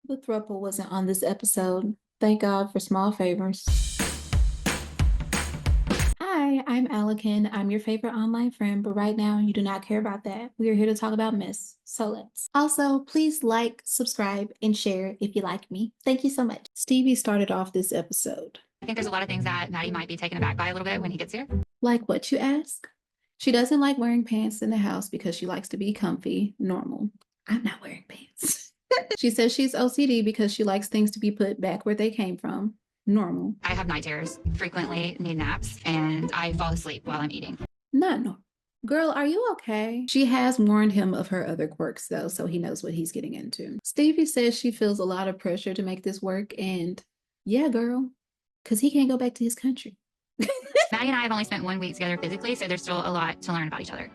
The throuple wasn't on this episode. Thank God for small favors. Hi, I'm Alikin. I'm your favorite online friend, but right now you do not care about that. We are here to talk about Miss. So let's. Also, please like, subscribe, and share if you like me. Thank you so much. Stevie started off this episode. I think there's a lot of things that Maddie might be taken aback by a little bit when he gets here. Like what, you ask? She doesn't like wearing pants in the house because she likes to be comfy. Normal. I'm not wearing pants. She says she's OCD because she likes things to be put back where they came from. Normal. I have night terrors, frequently need naps, and I fall asleep while I'm eating. Not normal. Girl, are you okay? She has warned him of her other quirks, though, so he knows what he's getting into. Stevie says she feels a lot of pressure to make this work, and yeah, girl, because he can't go back to his country. Maddie and I have only spent 1 week together physically, so there's still a lot to learn about each other.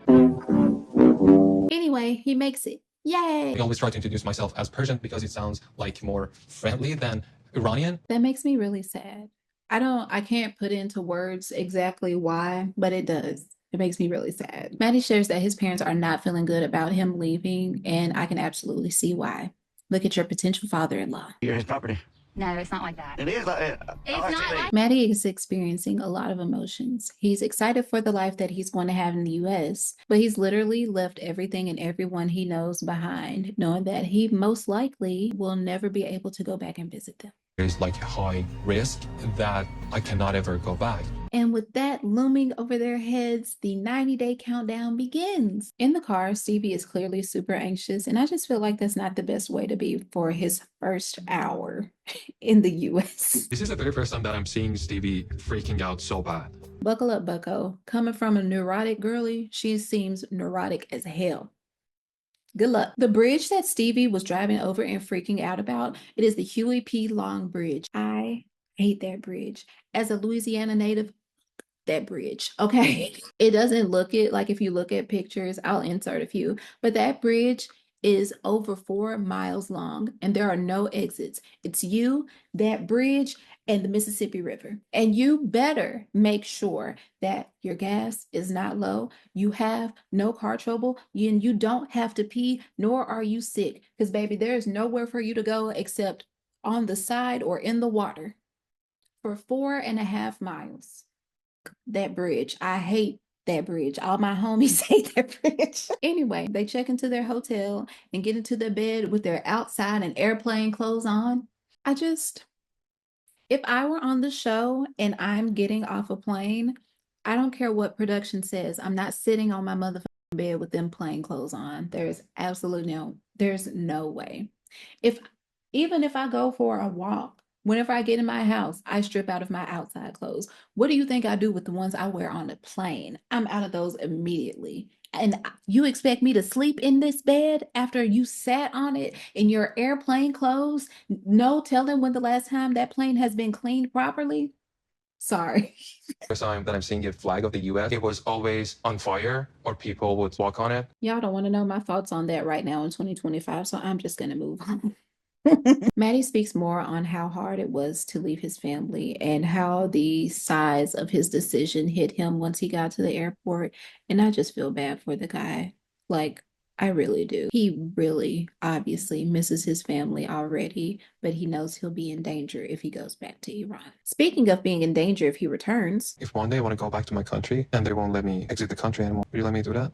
Anyway, he makes it. Yay! I always try to introduce myself as Persian because it sounds like more friendly than Iranian. That makes me really sad. I can't put into words exactly why, but it does. It makes me really sad. Maddie shares that his parents are not feeling good about him leaving, and I can absolutely see why. Look at your potential father-in-law. You're his property. No, it's not like that. It is like It's not like Maddie is experiencing a lot of emotions. He's excited for the life that he's going to have in the US, but he's literally left everything and everyone he knows behind, knowing that he most likely will never be able to go back and visit them. There's like a high risk that I cannot ever go back. And with that looming over their heads, the 90-day countdown begins. In the car, Stevie is clearly super anxious, and I just feel like that's not the best way to be for his first hour in the US. This is the very first time that I'm seeing Stevie freaking out so bad. Buckle up, bucko. Coming from a neurotic girly, she seems neurotic as hell. Good luck. The bridge that Stevie was driving over and freaking out about, it is the Huey P. Long Bridge. I hate that bridge. As a Louisiana native, that bridge, okay? It doesn't look it, like if you look at pictures, I'll insert a few, but that bridge is over 4 miles long and there are no exits. It's you, that bridge, and the Mississippi River. And you better make sure that your gas is not low, you have no car trouble, and you don't have to pee, nor are you sick. Because baby, there's nowhere for you to go except on the side or in the water for 4.5 miles. That bridge, I hate that bridge. All my homies hate that bridge. Anyway, they check into their hotel and get into their bed with their outside and airplane clothes on. If I were on the show and I'm getting off a plane, I don't care what production says. I'm not sitting on my motherfucking bed with them plain clothes on. There's no way. Even if I go for a walk, whenever I get in my house, I strip out of my outside clothes. What do you think I do with the ones I wear on the plane? I'm out of those immediately. And you expect me to sleep in this bed after you sat on it in your airplane clothes? No telling when the last time that plane has been cleaned properly? Sorry. First time that I'm seeing a flag of the US, it was always on fire or people would walk on it. Y'all don't want to know my thoughts on that right now in 2025, so I'm just going to move on. Maddie speaks more on how hard it was to leave his family and how the size of his decision hit him once he got to the airport. And I just feel bad for the guy. Like, I really do. He really obviously misses his family already, but he knows he'll be in danger if he goes back to Iran. Speaking of being in danger if he returns, If one day I want to go back to my country and they won't let me exit the country anymore, will you let me do that?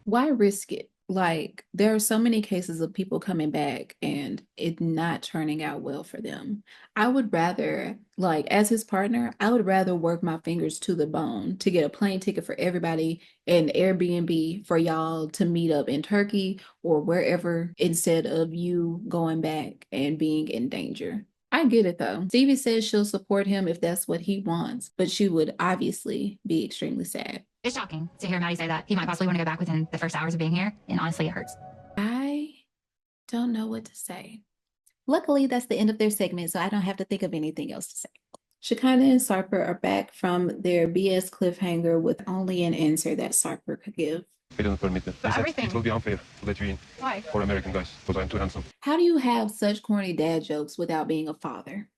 why risk it? Like, there are so many cases of people coming back and it not turning out well for them. I would rather, like, as his partner, I would rather work my fingers to the bone to get a plane ticket for everybody and Airbnb for y'all to meet up in Turkey or wherever instead of you going back and being in danger. I get it though. Stevie says she'll support him if that's what he wants, but she would obviously be extremely sad. It's shocking to hear Maddie say that he might possibly want to go back within the first hours of being here, and honestly, it hurts. I don't know what to say. Luckily, that's the end of their segment, so I don't have to think of anything else to say. Shekinah and Sarper are back from their BS cliffhanger with only an answer that Sarper could give. I don't permit it. For everything. It will be unfair to let you in Why? for American guys because I'm too handsome. How do you have such corny dad jokes without being a father?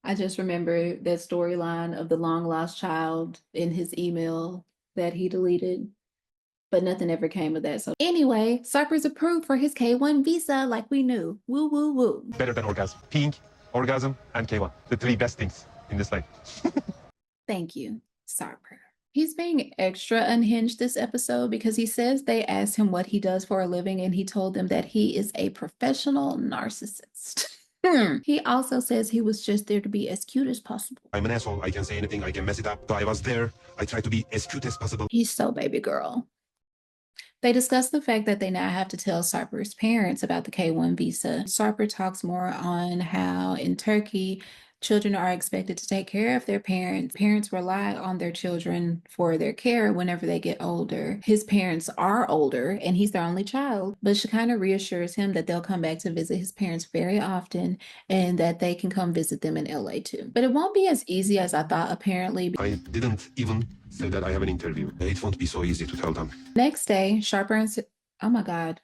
I just remember that storyline of the long lost child in his email that he deleted. but nothing ever came of that. So anyway, Sarper's approved for his K1 visa like we knew. Woo, woo, woo. Better than orgasm. Peeing, orgasm, and K1. The three best things in this life. Thank you, Sarper. He's being extra unhinged this episode because he says they asked him what he does for a living and he told them that he is a professional narcissist. He also says he was just there to be as cute as possible. I'm an asshole. I can say anything. I can mess it up. So I was there. I tried to be as cute as possible. He's so baby girl. They discuss the fact that they now have to tell Sarper's parents about the K1 visa. Sarper talks more on how in Turkey, children are expected to take care of their parents. Parents rely on their children for their care whenever they get older. His parents are older and he's their only child, but Shekinah reassures him that they'll come back to visit his parents very often and that they can come visit them in LA too. But it won't be as easy as I thought, apparently. I didn't even say that I have an interview. It won't be so easy to tell them. Next day, oh my God.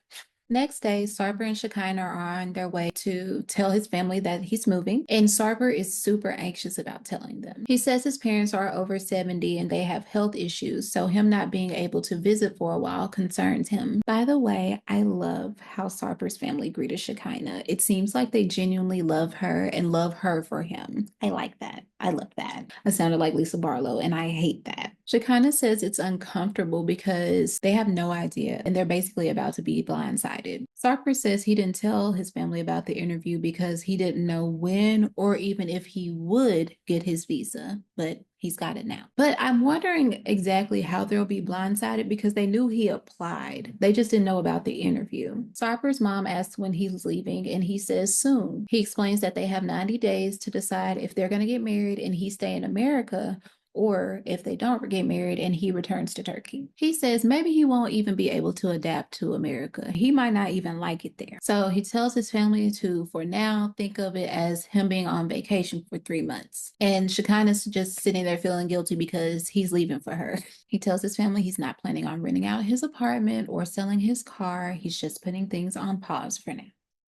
Next day, Sarper and Shekinah are on their way to tell his family that he's moving, and Sarper is super anxious about telling them. He says his parents are over 70 and they have health issues, so him not being able to visit for a while concerns him. By the way, I love how Sarper's family greeted Shekinah. It seems like they genuinely love her and love her for him. I like that. I love that. I sounded like Lisa Barlow, and I hate that. Shekinah says it's uncomfortable because they have no idea, and they're basically about to be blindsided. Sarper says he didn't tell his family about the interview because he didn't know when or even if he would get his visa, but he's got it now. But I'm wondering exactly how they'll be blindsided because they knew he applied. They just didn't know about the interview. Sarper's mom asks when he's leaving, and he says soon. He explains that they have 90 days to decide if they're going to get married and he stay in America, or if they don't get married and he returns to Turkey. He says maybe he won't even be able to adapt to America. He might not even like it there. So he tells his family to, for now, think of it as him being on vacation for 3 months. And Shekinah's just sitting there feeling guilty because he's leaving for her. He tells his family he's not planning on renting out his apartment or selling his car. He's just putting things on pause for now.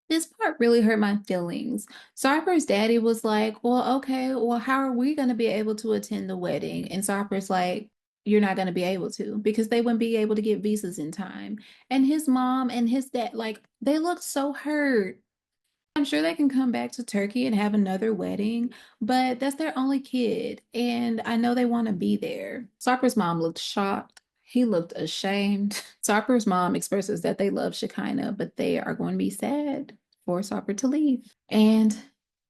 This part really hurt my feelings. Sarper's daddy was like, well, okay, well, how are we going to be able to attend the wedding? And Sarper's like, you're not going to be able to because they wouldn't be able to get visas in time. And his mom and his dad, like, they looked so hurt. I'm sure they can come back to Turkey and have another wedding, but that's their only kid. And I know they want to be there. Sarper's mom looked shocked. He looked ashamed. Sarper's mom expresses that they love Shekinah, but they are going to be sad for Sarper to leave. And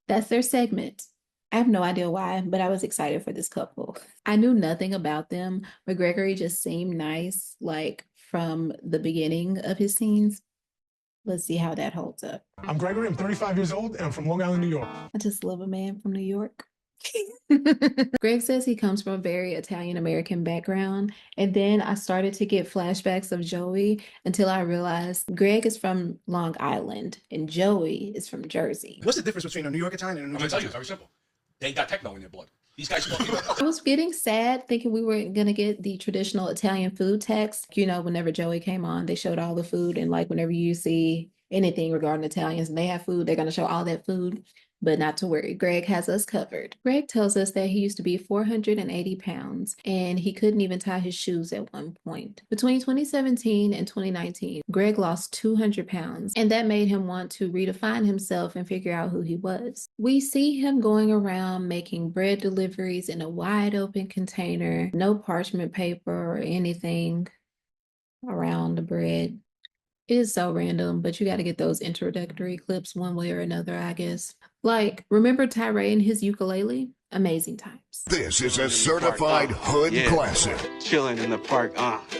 that's their segment. I have no idea why, but I was excited for this couple. I knew nothing about them, but Gregory just seemed nice, like from the beginning of his scenes. Let's see how that holds up. I'm Gregory, I'm 35 years old, and I'm from Long Island, New York. I just love a man from New York. Greg says he comes from a very Italian-American background, and then I started to get flashbacks of Joey until I realized Greg is from Long Island and Joey is from Jersey. What's the difference between a New York Italian and a New I'm York gonna tell you, it's very simple. They ain't got techno in their blood. These guys smoke. I was getting sad thinking we were going to get the traditional Italian food text. You know, whenever Joey came on, they showed all the food, and like whenever you see anything regarding Italians and they have food, they're going to show all that food. But not to worry, Greg has us covered. Greg tells us that he used to be 480 pounds and he couldn't even tie his shoes at one point. Between 2017 and 2019, Greg lost 200 pounds, and that made him want to redefine himself and figure out who he was. We see him going around making bread deliveries in a wide open container, no parchment paper or anything around the bread. It is so random, but you got to get those introductory clips one way or another, I guess. Like, remember Tyree and his ukulele? Amazing times. This is a certified hood classic. Chilling in the park,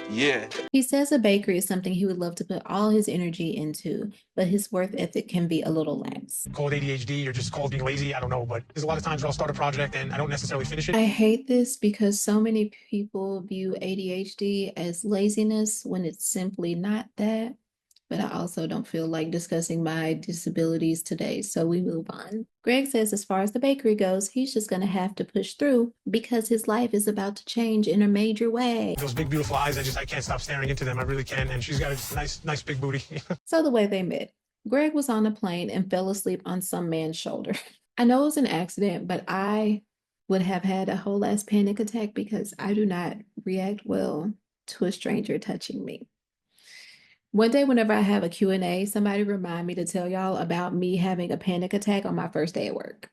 yeah. He says a bakery is something he would love to put all his energy into, but his work ethic can be a little lax. Called ADHD or just called being lazy, I don't know, but there's a lot of times where I'll start a project and I don't necessarily finish it. I hate this because so many people view ADHD as laziness when it's simply not that. But I also don't feel like discussing my disabilities today, so we move on. Greg says as far as the bakery goes, he's just going to have to push through because his life is about to change in a major way. Those big, beautiful eyes, I can't stop staring into them. I really can. And she's got a nice big booty. So the way they met, Greg was on a plane and fell asleep on some man's shoulder. I know it was an accident, but I would have had a whole ass panic attack because I do not react well to a stranger touching me. One day, whenever I have a Q&A, somebody remind me to tell y'all about me having a panic attack on my first day at work.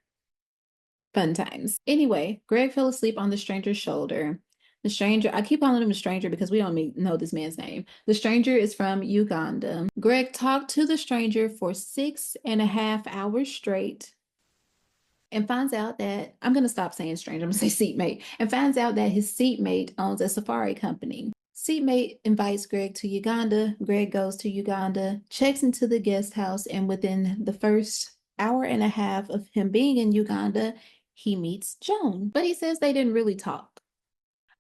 Fun times. Anyway, Greg fell asleep on the stranger's shoulder. The stranger, I keep calling him a stranger because we don't know this man's name. The stranger is from Uganda. Greg talked to the stranger for 6.5 hours straight and finds out that, I'm going to stop saying stranger, I'm going to say seatmate, and finds out that his seatmate owns a safari company. Seatmate invites Greg to Uganda. Greg goes to Uganda, checks into the guest house, and within the first hour and a half of him being in Uganda, he meets Joan. But he says they didn't really talk.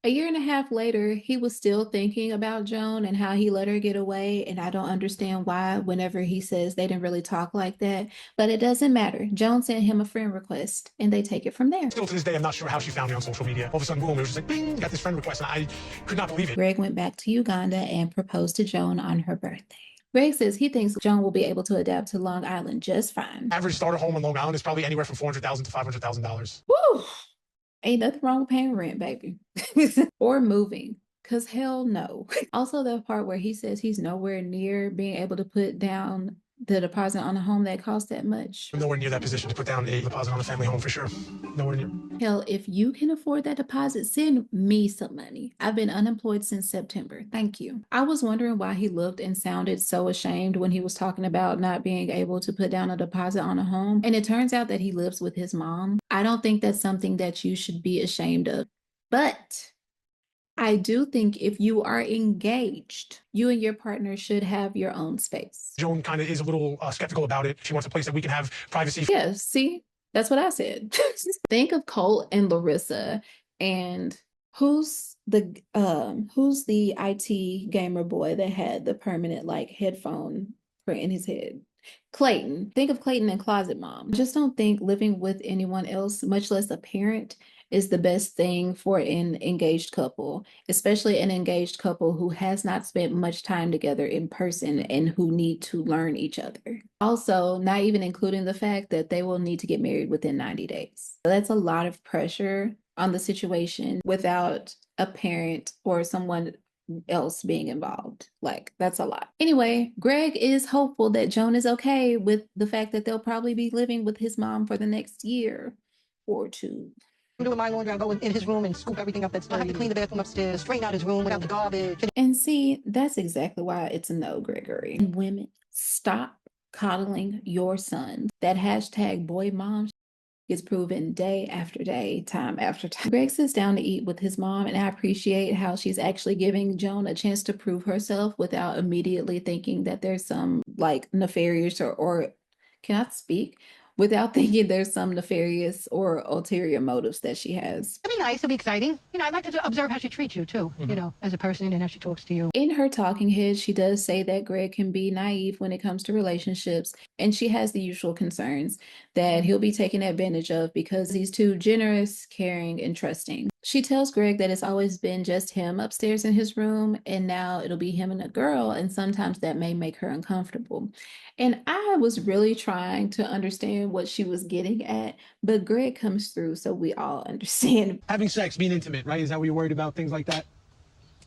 A year and a half later, he was still thinking about Joan and how he let her get away, and I don't understand why whenever he says they didn't really talk like that, but it doesn't matter. Joan sent him a friend request, and they take it from there. Still to this day, I'm not sure how she found me on social media. All of a sudden, boom, it was just like, bing, got this friend request, and I could not believe it. Greg went back to Uganda and proposed to Joan on her birthday. Greg says he thinks Joan will be able to adapt to Long Island just fine. Average starter home in Long Island is probably anywhere from $400,000 to $500,000. Woo! Ain't nothing wrong with paying rent, baby. Or moving, because hell no. Also, the part where he says he's nowhere near being able to put down the deposit on a home that costs that much. I'm nowhere near that position to put down a deposit on a family home for sure. Nowhere near. Hell, if you can afford that deposit, send me some money. I've been unemployed since September. Thank you. I was wondering why he looked and sounded so ashamed when he was talking about not being able to put down a deposit on a home. And it turns out that he lives with his mom. I don't think that's something that you should be ashamed of. But I do think if you are engaged, you and your partner should have your own space. Joan kind of is a little skeptical about it. She wants a place that we can have privacy. Yeah, see, that's what I said. Think of Colt and Larissa, and who's the IT gamer boy that had the permanent like headphone in his head? Clayton. Think of Clayton and Closet Mom. Just don't think living with anyone else, much less a parent, is the best thing for an engaged couple, especially an engaged couple who has not spent much time together in person and who need to learn each other. Also, not even including the fact that they will need to get married within 90 days. So that's a lot of pressure on the situation without a parent or someone else being involved. Like, that's a lot. Anyway, Greg is hopeful that Joan is okay with the fact that they'll probably be living with his mom for the next year or two. I'm doing my laundry. I go in his room and scoop everything up that's dirty. I have to clean the bathroom upstairs, straighten out his room without the garbage. And see, that's exactly why it's a no, Gregory. And women, stop coddling your son. That hashtag boy mom is proven day after day, time after time. Greg sits down to eat with his mom, and I appreciate how she's actually giving Joan a chance to prove herself without immediately thinking that there's some like nefarious or cannot speak, without thinking there's some nefarious or ulterior motives that she has. It'll be nice. It'll be exciting. You know, I'd like to observe how she treats you too, you know, as a person and how she talks to you. In her talking head, she does say that Greg can be naive when it comes to relationships, and she has the usual concerns that he'll be taken advantage of because he's too generous, caring, and trusting. She tells Greg that it's always been just him upstairs in his room, and now it'll be him and a girl, and sometimes that may make her uncomfortable. And I was really trying to understand what she was getting at, but Greg comes through, so we all understand. Having sex, being intimate, right? Is that what you're worried about? Things like that?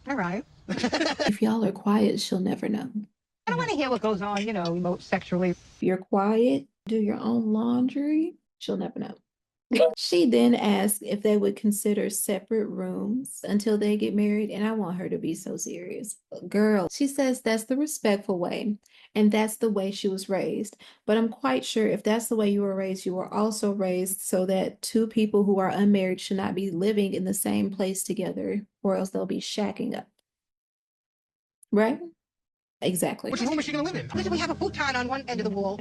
All right. If y'all are quiet, she'll never know. I don't want to hear what goes on, you know, sexually. If you're quiet, do your own laundry, she'll never know. She then asked if they would consider separate rooms until they get married, and I want her to be so serious. Girl, she says that's the respectful way, and that's the way she was raised. But I'm quite sure if that's the way you were raised, you were also raised so that two people who are unmarried should not be living in the same place together, or else they'll be shacking up. Right? Exactly. Which room is she going to live in? Listen, we have a futon on one end of the wall.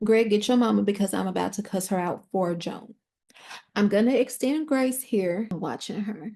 Greg, get your mama because I'm about to cuss her out for Joan. I'm going to extend grace here. I'm watching her.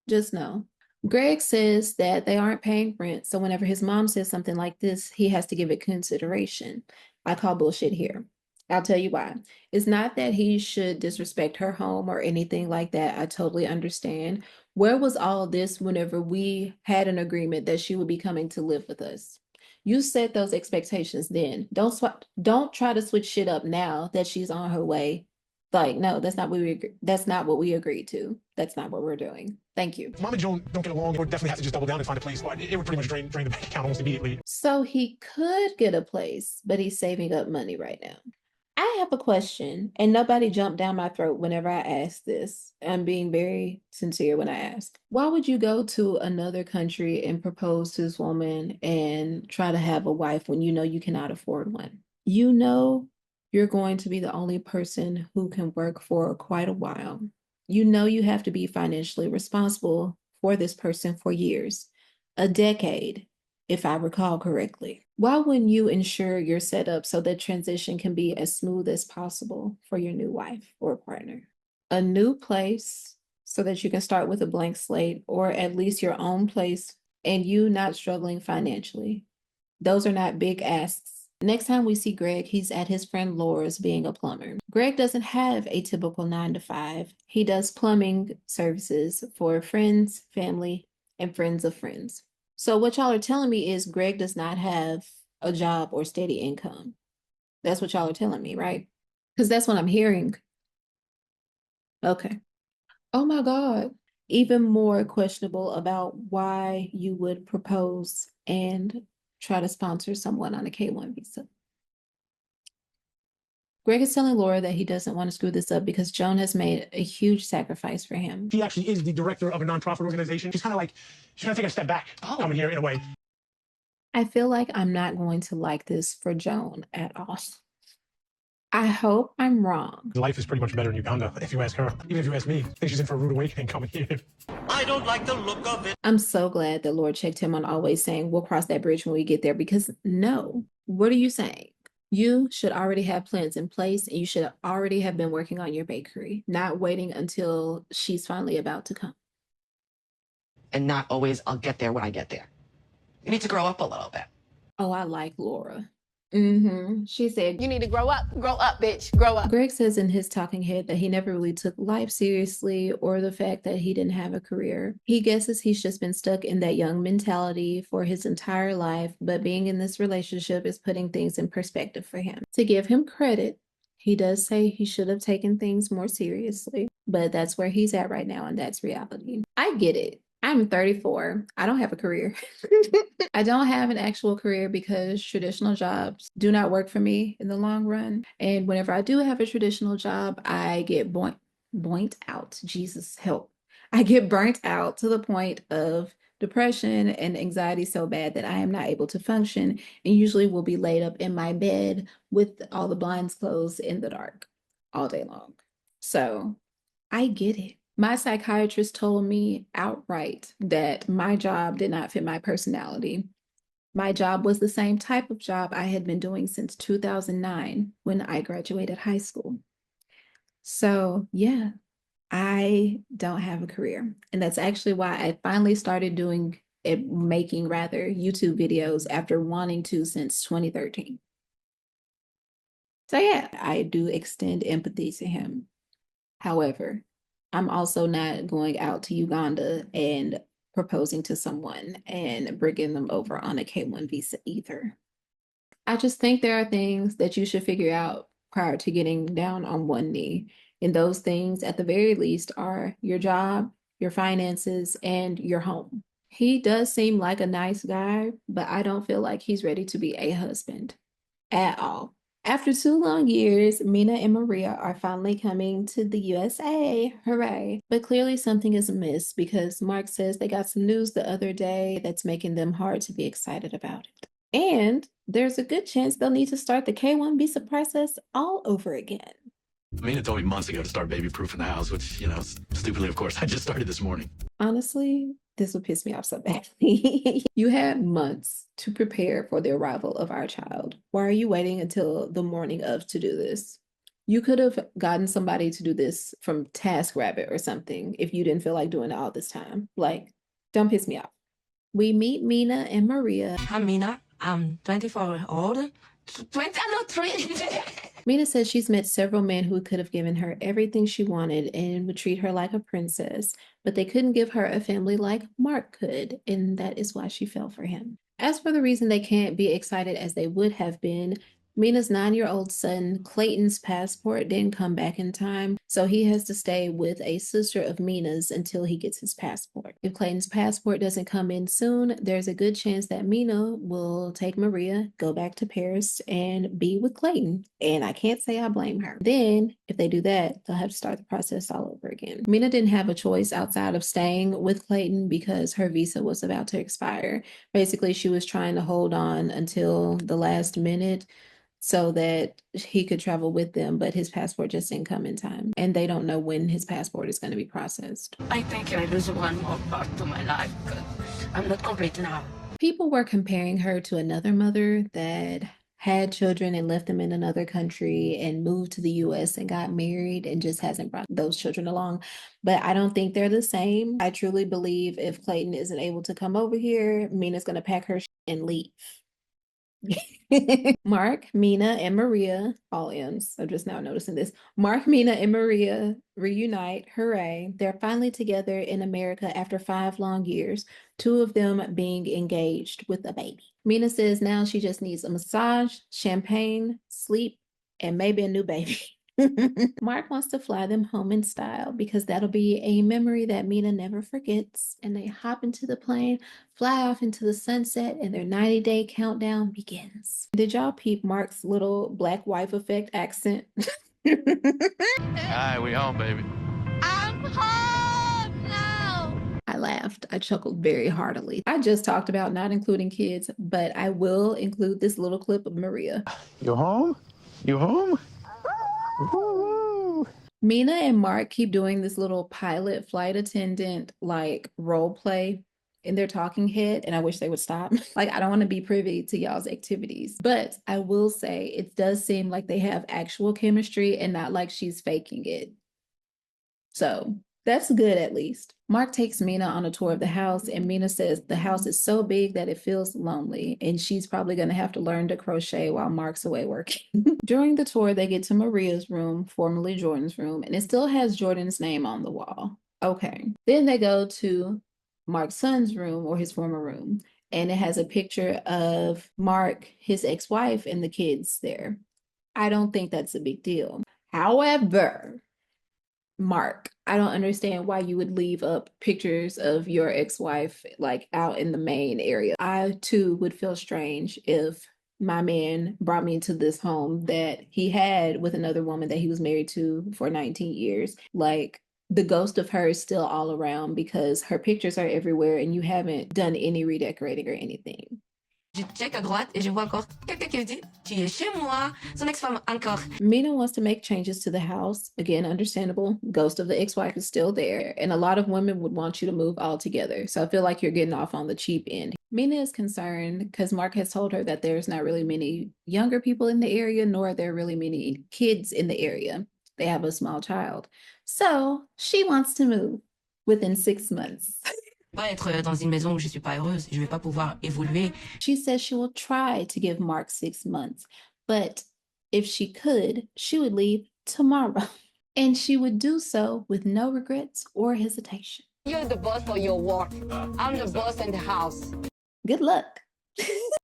Just know. Greg says that they aren't paying rent, so whenever his mom says something like this, he has to give it consideration. I call bullshit here. I'll tell you why. It's not that he should disrespect her home or anything like that. I totally understand. Where was all this whenever we had an agreement that she would be coming to live with us? You set those expectations then. Don't try to switch shit up now that she's on her way Like, no, that's not what that's not what we agreed to. That's not what we're doing. Thank you. If Mom and Joan don't get along, we'll definitely have to just double down and find a place. But it would pretty much drain the bank account almost immediately. So he could get a place, but he's saving up money right now. I have a question, and nobody jumped down my throat whenever I asked this. I'm being very sincere when I ask. Why would you go to another country and propose to this woman and try to have a wife when you know you cannot afford one? You know you're going to be the only person who can work for quite a while. You know you have to be financially responsible for this person for years, a decade, if I recall correctly. Why wouldn't you ensure you're set up so that transition can be as smooth as possible for your new wife or partner? A new place so that you can start with a blank slate, or at least your own place, and you not struggling financially. Those are not big asks. Next time we see Greg, he's at his friend Laura's being a plumber. Greg doesn't have a typical 9 to 5. He does plumbing services for friends, family, and friends of friends. So what y'all are telling me is Greg does not have a job or steady income. That's what y'all are telling me, right? Because that's what I'm hearing. Okay. Oh my God. Even more questionable about why you would propose and try to sponsor someone on a K-1 visa. Greg is telling Laura that he doesn't want to screw this up because Joan has made a huge sacrifice for him. She actually is the director of a nonprofit organization. She's kind of take a step back coming here in a way. I feel like I'm not going to like this for Joan at all. I hope I'm wrong. Life is pretty much better in Uganda, if you ask her. Even if you ask me, I think she's in for a rude awakening coming here. I don't like the look of it. I'm so glad the Lord checked him on always saying, we'll cross that bridge when we get there, because no, what are you saying? You should already have plans in place, and you should already have been working on your bakery, not waiting until she's finally about to come. And not always, I'll get there when I get there. You need to grow up a little bit. Oh, I like Laura. She said, you need to grow up, bitch, grow up. Greg says in his talking head that he never really took life seriously, or the fact that he didn't have a career. He guesses he's just been stuck in that young mentality for his entire life, but being in this relationship is putting things in perspective for him. To give him credit, he does say he should have taken things more seriously, but that's where he's at right now, and that's reality. I get it. I'm 34. I don't have a career. I don't have an actual career because traditional jobs do not work for me in the long run. And whenever I do have a traditional job, I get burnt out. Jesus help. I get burnt out to the point of depression and anxiety so bad that I am not able to function, and usually will be laid up in my bed with all the blinds closed in the dark all day long. So I get it. My psychiatrist told me outright that my job did not fit my personality. My job was the same type of job I had been doing since 2009 when I graduated high school. So yeah, I don't have a career. And that's actually why I finally started making YouTube videos after wanting to since 2013. So yeah, I do extend empathy to him. However, I'm also not going out to Uganda and proposing to someone and bringing them over on a K-1 visa either. I just think there are things that you should figure out prior to getting down on one knee. And those things, at the very least, are your job, your finances, and your home. He does seem like a nice guy, but I don't feel like he's ready to be a husband at all. After 2 long years, Mina and Maria are finally coming to the USA. Hooray. But clearly something is amiss because Mark says they got some news the other day that's making them hard to be excited about it. And there's a good chance they'll need to start the K-1 visa process all over again. Mina told me months ago to start baby-proofing the house, which, stupidly, of course, I just started this morning. Honestly, this would piss me off so badly. You had months to prepare for the arrival of our child. Why are you waiting until the morning of to do this? You could have gotten somebody to do this from TaskRabbit or something if you didn't feel like doing it all this time. Like, don't piss me off. We meet Mina and Maria. I'm Mina. I'm 24 old. 23. Mina says she's met several men who could have given her everything she wanted and would treat her like a princess, but they couldn't give her a family like Mark could, and that is why she fell for him. As for the reason they can't be excited as they would have been, Mina's 9-year-old son, Clayton's passport didn't come back in time, so he has to stay with a sister of Mina's until he gets his passport. If Clayton's passport doesn't come in soon, there's a good chance that Mina will take Maria, go back to Paris, and be with Clayton. And I can't say I blame her. Then, if they do that, they'll have to start the process all over again. Mina didn't have a choice outside of staying with Clayton because her visa was about to expire. Basically, she was trying to hold on until the last minute so that he could travel with them, but his passport just didn't come in time. And they don't know when his passport is going to be processed. I think I lose one more part to my life because I'm not complete now. People were comparing her to another mother that had children and left them in another country and moved to the US and got married and just hasn't brought those children along. But I don't think they're the same. I truly believe if Clayton isn't able to come over here, Mina's going to pack her and leave. Mark, Mina, and Maria, all M's. I'm just now noticing this. Mark, Mina, and Maria reunite. Hooray. They're finally together in America after 5 long years, 2 of them being engaged with a baby. Mina says now she just needs a massage, champagne, sleep, and maybe a new baby. Mark wants to fly them home in style because that'll be a memory that Mina never forgets. And they hop into the plane, fly off into the sunset, and their 90-day countdown begins. Did y'all peep Mark's little black wife effect accent? All right, we home, baby. I'm home now. I laughed. I chuckled very heartily. I just talked about not including kids, but I will include this little clip of Maria. You home? You home? Mina and Mark keep doing this little pilot flight attendant like role play in their talking head, and I wish they would stop. Like, I don't want to be privy to y'all's activities, but I will say it does seem like they have actual chemistry and not like she's faking it. So that's good, at least. Mark takes Mina on a tour of the house, and Mina says the house is so big that it feels lonely, and she's probably going to have to learn to crochet while Mark's away working. During the tour, they get to Maria's room, formerly Jordan's room, and it still has Jordan's name on the wall. Okay. Then they go to Mark's son's room, or his former room, and it has a picture of Mark, his ex-wife, and the kids there. I don't think that's a big deal. However, Mark, I don't understand why you would leave up pictures of your ex-wife like out in the main area. I too would feel strange if my man brought me into this home that he had with another woman that he was married to for 19 years. Like, the ghost of her is still all around because her pictures are everywhere and you haven't done any redecorating or anything. Je check à droite et je vois encore quelqu'un qui me dit tu es chez moi, son ex-femme encore. Mina wants to make changes to the house. Again, understandable. Ghost of the ex-wife is still there. And a lot of women would want you to move all together. So I feel like you're getting off on the cheap end. Mina is concerned because Mark has told her that there's not really many younger people in the area, nor are there really many kids in the area. They have a small child. So she wants to move within 6 months. Pas être dans une maison où je suis pas heureuse, je vais pas pouvoir évoluer. She says she will try to give Mark 6 months, but if she could, she would leave tomorrow. And she would do so with no regrets or hesitation. You're the boss for your work. I'm the boss in the house. Good luck.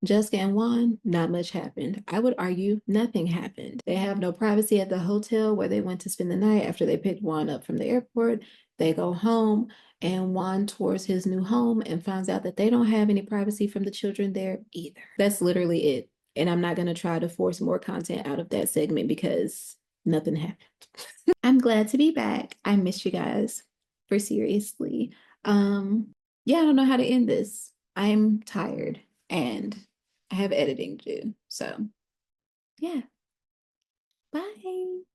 Jessica and Juan, not much happened. I would argue nothing happened. They have no privacy at the hotel where they went to spend the night after they picked Juan up from the airport. They go home and Juan tours his new home and finds out that they don't have any privacy from the children there either. That's literally it. And I'm not going to try to force more content out of that segment because nothing happened. I'm glad to be back. I miss you guys, for seriously. Yeah, I don't know how to end this. I'm tired and I have editing to do. So, yeah. Bye.